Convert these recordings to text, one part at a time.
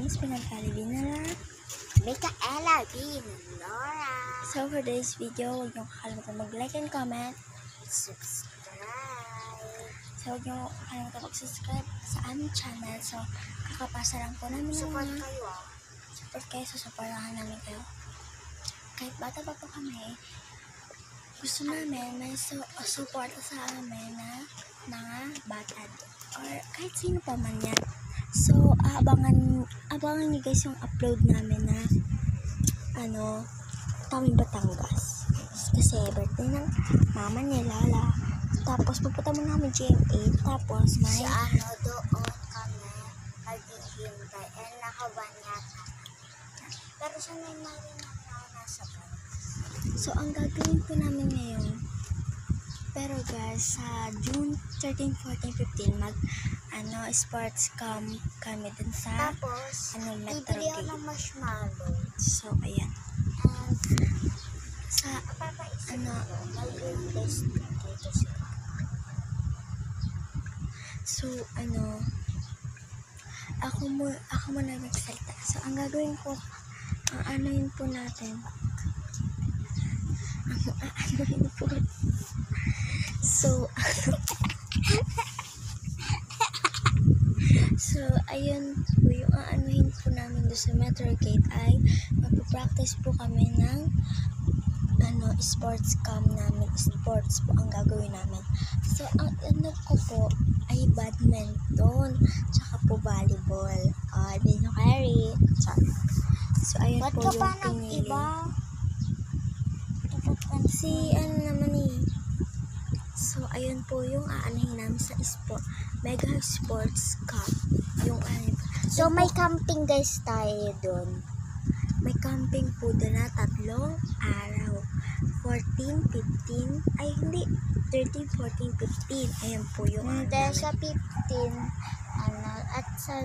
name is Pinagkali Binala. Micaela B. Laura. So for today's video, huwag niyo kakalimutan mag-like and comment. Subscribe. So huwag niyo kakalimutan mag-subscribe sa aming channel. So kakapasa lang po namin ng Support mga kayo support kayo. So supportahan namin kayo. Kahit bata pa po kami, gusto namin may support sa amin na mga bata or kahit sino pa man yan. So abangan niyo guys yung upload namin na Tawing Batangas. Kasi birthday ng mama ni Lala. Tapos pupunta mo namin GMA. Tapos may doon kami maghihintay. Nakabanyata. Pero sanay na rin ako nasa van. So ang gagawin po namin ngayon, pero guys, sa June 13, 14, 15 sports camp kami dun sa Tapos, Metro bibili ako Gate. ng marshmallow. So ayan. And, Sa papaisip ko, mag-invest dito sila. So ako muna magsalita. So ang gagawin ko, ang anuhin po natin. So ayun po yung aanuhin po namin doon sa Metro Gate ay magpa-practice po kami ng sports camp namin. Sports po ang gagawin namin. So ang ko po ay badminton tsaka po volleyball. Di nyo carry. So ayun Ba't po ka yung pa ng pinili. iba? Si naman So ayun po yung aanuhin namin sa Mega Sports Cup. Yung So, may camping guys tayo doon. may camping po doon na 3 araw. 14, 15, 13, 14, 15. Ayan po yung Hindi, sa 15, at sa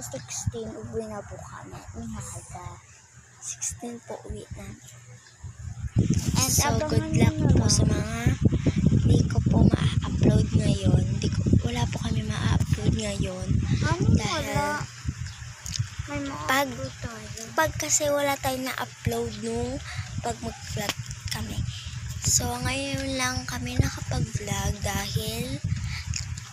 16, uwi na po kami. Umaga. 16 po uwi na. And So good abangan luck nyo po na sa mga hindi ko po ma-upload ngayon. Wala po kami ma-upload ngayon. Dahil wala? May ma-upload tayo. Pag kasi wala tayong na-upload nung pag mag-vlog kami. So ngayon lang kami nakapag-vlog dahil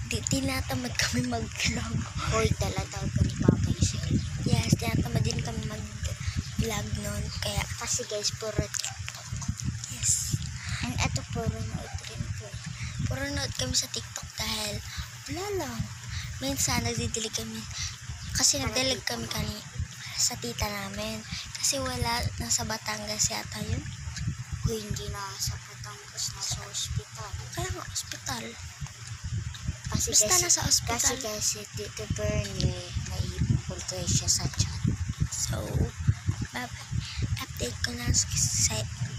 tinatamad kami mag-vlog. Hoy, talaga ni Papa Isel. Yes, tinatamad din kami mag-vlog noon. Kaya Kasi guys, puro yes. and eto puro nood rin po. Puro nood kami sa TikTok dahil wala lang. Minsan nagdidilig kami. Kasi nagdilig kami sa tita namin. Kasi wala, nasa Batangas yata yun. Hoy, hindi na sa Batangas, nasa ospital. Kaya nga, ospital. Kasi Basta guys, nasa ospital. Kasi guys, si Tito Bernie, naipul kayo siya sa chat. So, bye-bye. Update ko na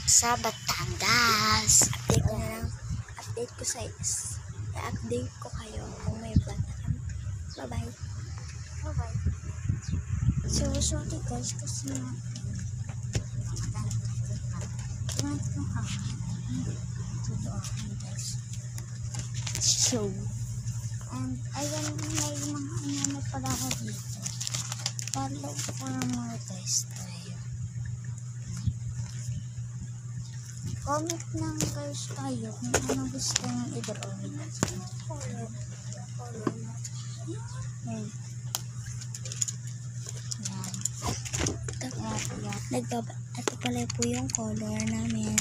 Sa Batangas. Update ko i-update ko kayo kung may vlog na kami. Bye-bye. Bye-bye. So, sorry guys, kasi So, and ayan, may mga pala ako dito. Follow ko na mga guys tayo. Comment lang guys tayo kung ano gusto nyo i-draw. Follow na. Yan. Ito pala po yung color namin.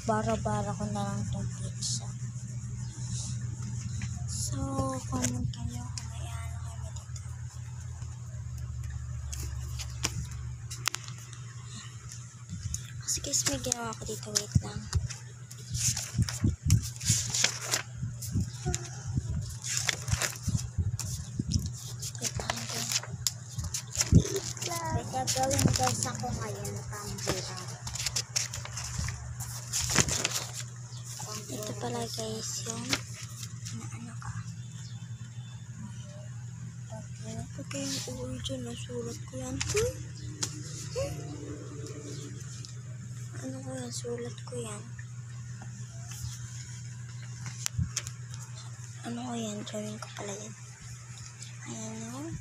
Bara-bara ko na lang itong pizza. So, comment kayo kung may kami dito. Kasi guys, may ginawa ko dito. Wait lang. May gagawin guys ako ngayon na pambira. Ito pala guys yung Okay, yung uwi dyan, nasulat ko yan. Sulat ko yan. Drawing ko pala yan. Ayan o.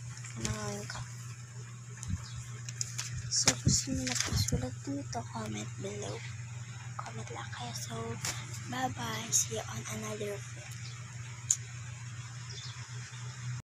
So, gusto nyo magpasulat dito, comment below. Comment lang kayo. So, bye-bye. See you on another video.